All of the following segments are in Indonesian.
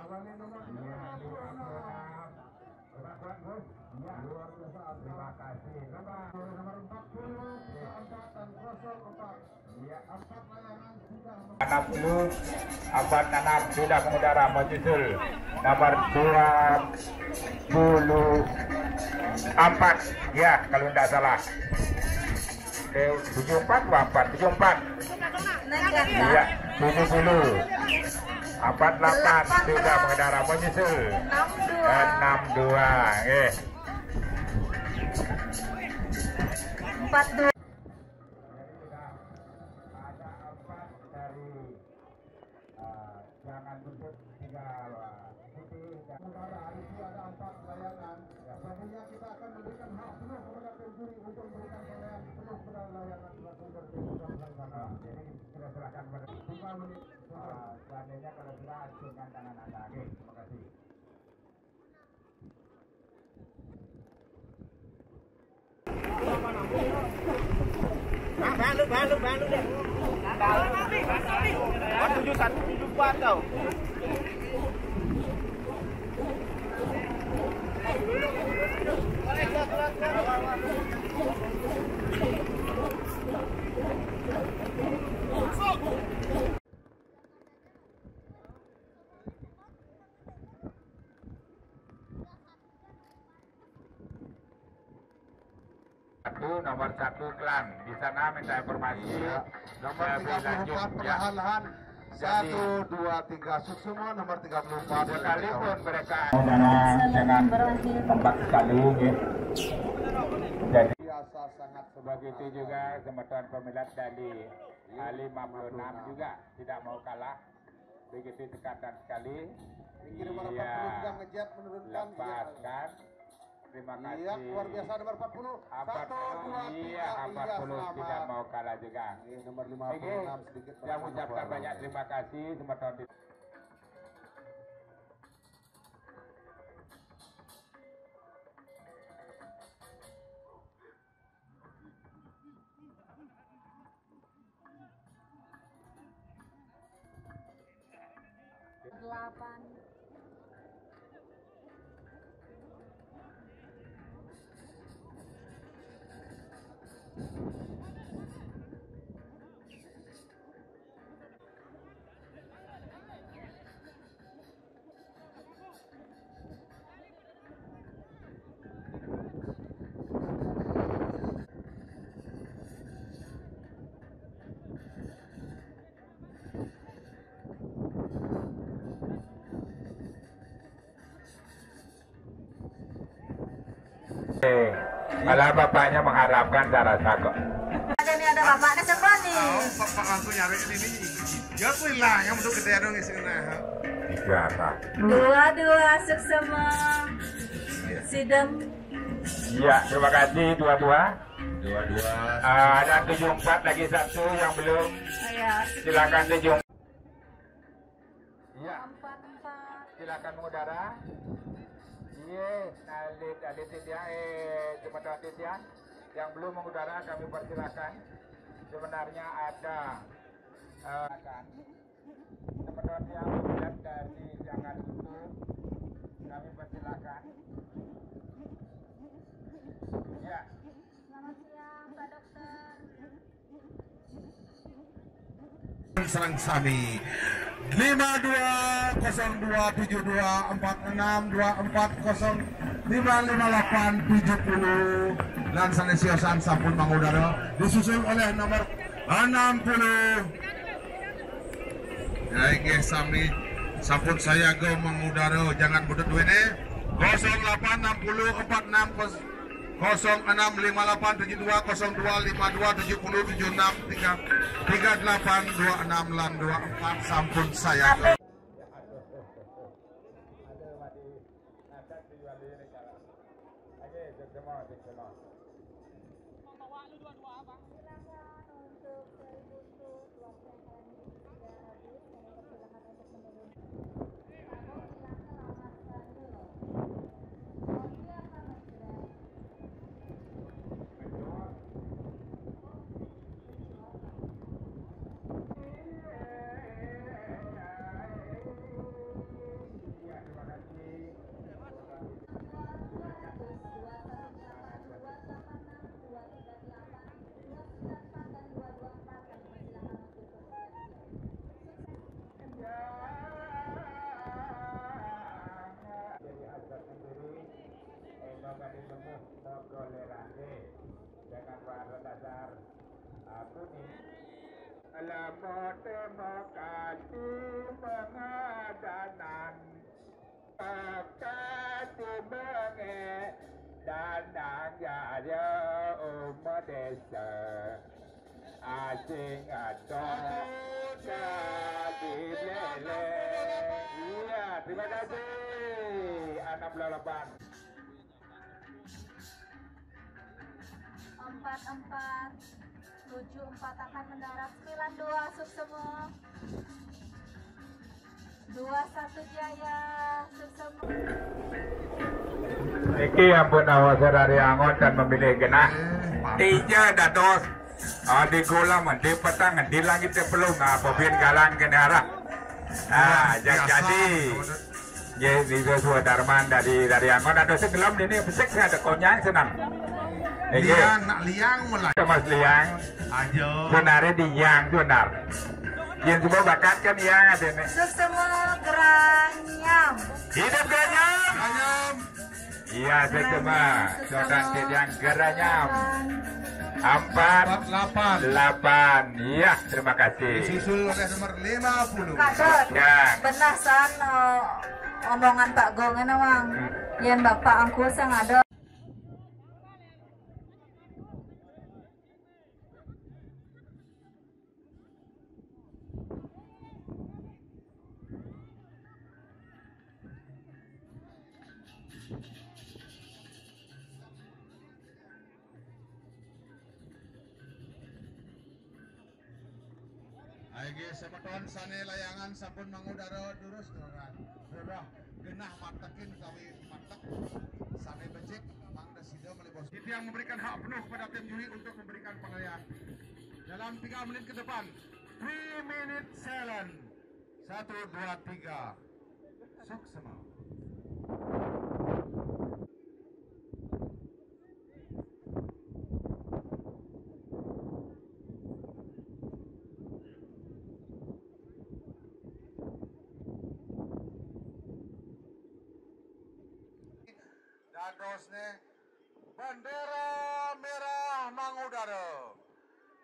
Terima kasih. Nomor 40 angkatan 60 abad 6 sudah mengudara menyusul nomor 24 ya kalau tidak salah 74 74 iya 70 48 sudah mengudara menyusul 62 42 jangan bentuk tinggal putih dan udara hari ini ada 4 layangan ya, selanjutnya kita akan memberikan hak penuh kepada penjuri untuk memberikan penilaian penuh kepada layangan sumber pelaksana. Jadi kita serahkan pada 5 menit selanjutnya kalau sudah acungkan tangan Anda. Oke, terima kasih. Balu deh. 7174 tau. Nomor 1 klan di sana minta informasi nomor 34 perlahan-lahan 1, 2, 3 semua nomor 34 sekalipun mereka dengan tempat sekali ya. Jadi biasa sangat begitu juga teman-teman pemilat dari 56 juga tidak mau kalah begitu tekatan sekali iya lepaskan. Terima kasih. Iya, luar biasa nomor 40. 40 iya, 40 tidak mau kalah juga. Nomor 56 sedikit. Saya mengucapkan banyak terima kasih teman-teman. Malah bapaknya mengharapkan cara kok. Ini ada bapaknya siapa nih? Bapak langsung nyari ini. Ya aku hilang yang untuk gede dong isi nah. Biasa. Dua seksama. Sidam. Iya, terima kasih dua-dua. Ada 74 lagi satu yang belum. Silakan 7. Iya. Silakan mengudara. Yes, alit ya, teman-teman ya, yang belum mengudara kami persilakan. Sebenarnya ada teman-teman yang melihat dari jangan tutup, kami persilakan. Ya. Selamat siang, Pak Dokter. Serang Sami 5202724624055870 dan sanesiosan sampun mangudara disusul oleh nomor 60 ya guys Sami sampun saya go mangudara jangan budut duene 086046 0658720270763826 sampun saya Alamat demokrasi pengadanan Kasih mengedanang ya umat desa Asing atau jadi lele. Iya, terima kasih. 688. 44 74 akan mendarat 92 sub semua 21 Jaya sub semua. Niki ampun awas dari angon dan memilih genah. Tiga dados. Di kolam, di petang, di langit belum pemimpin galang kenara. Jadi di sesuai darman dari angon ada segelam ini besek ada konyang senang. Liang nak liang mulai. Mas liang. Ayo. Benarnya di yang benar. Yang semua bakat kan yang ada nih. Sub semua geranyam. Hidup geranyam. Ayam. Iya semua. Saudara yang geranyam. 488. Iya, terima kasih. Disusul oleh nomor 50. Kadot. Ya. Benar san omongan Pak Gong emang. Yang Bapak angku sang ada. Aige semeton sane layangan sampun mangudara durus doran. Sudah genah matekin kami matek sane becik mangda sida melibos. Itu yang memberikan hak penuh kepada tim juri untuk memberikan penilaian. Dalam 3 menit ke depan 3 minute silent. 1 2 3. Suksema. Dadosne bendera merah mangudara.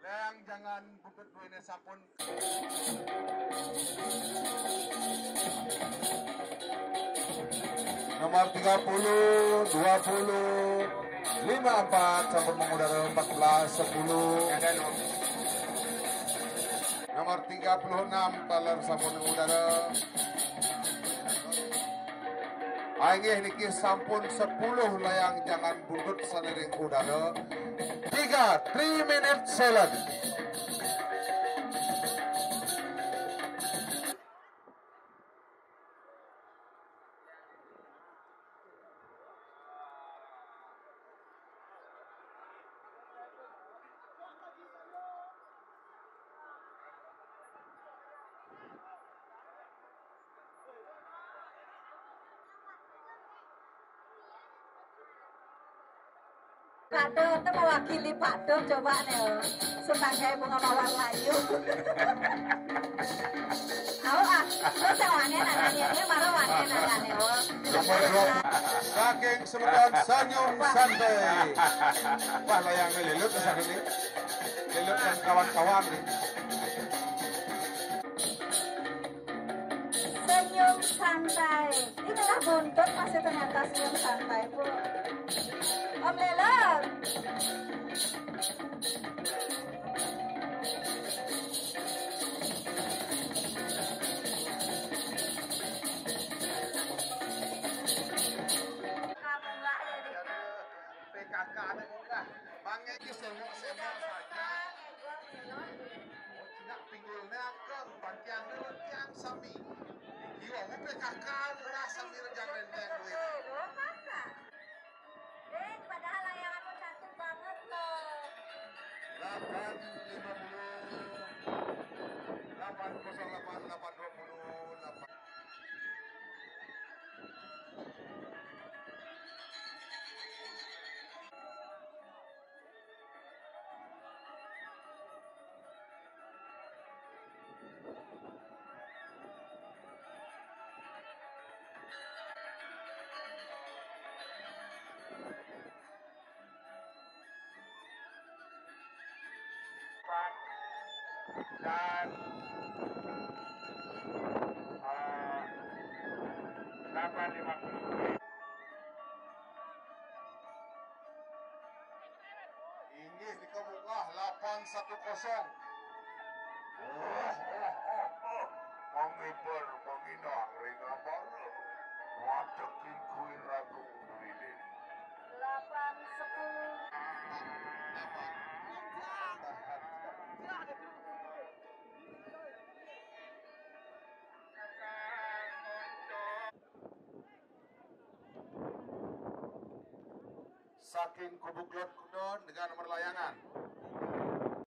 Leang jangan bukit duene sampun. Nomor 30, 20, 54 sampun mangudara 14, 10. Nomor 36 taler sampun mangudara. Aingeh niki sampun 10 layang jangan buntut sanering udara. 3 minute silent. Pak Do itu mewakili Pak Do coba nih sebagai pengawal layu. Terus yang wane nanya ini marah wane nanya Nomor 20 saking semeton senyum santai. Wah layang lelut kesan ini. Lelut dan kawan-kawan nih. senyum santai. Inilah buntut masih ternyata senyum santai bu. Om Lelat. PKK ada enggak? Bangnya ki semua saja. Tidak pinggulnya ke bagian tiang sami. Iya, PKK murah sami rejang renteng duit. Padahal layangan pun cantik banget loh. 808 888. dan 850. Inggih dikebuka 810. Mangibar manginang ringabar. Watekin kuih ragung duwinin. 8, 10. Saking kubuklot kudon dengan nomor layangan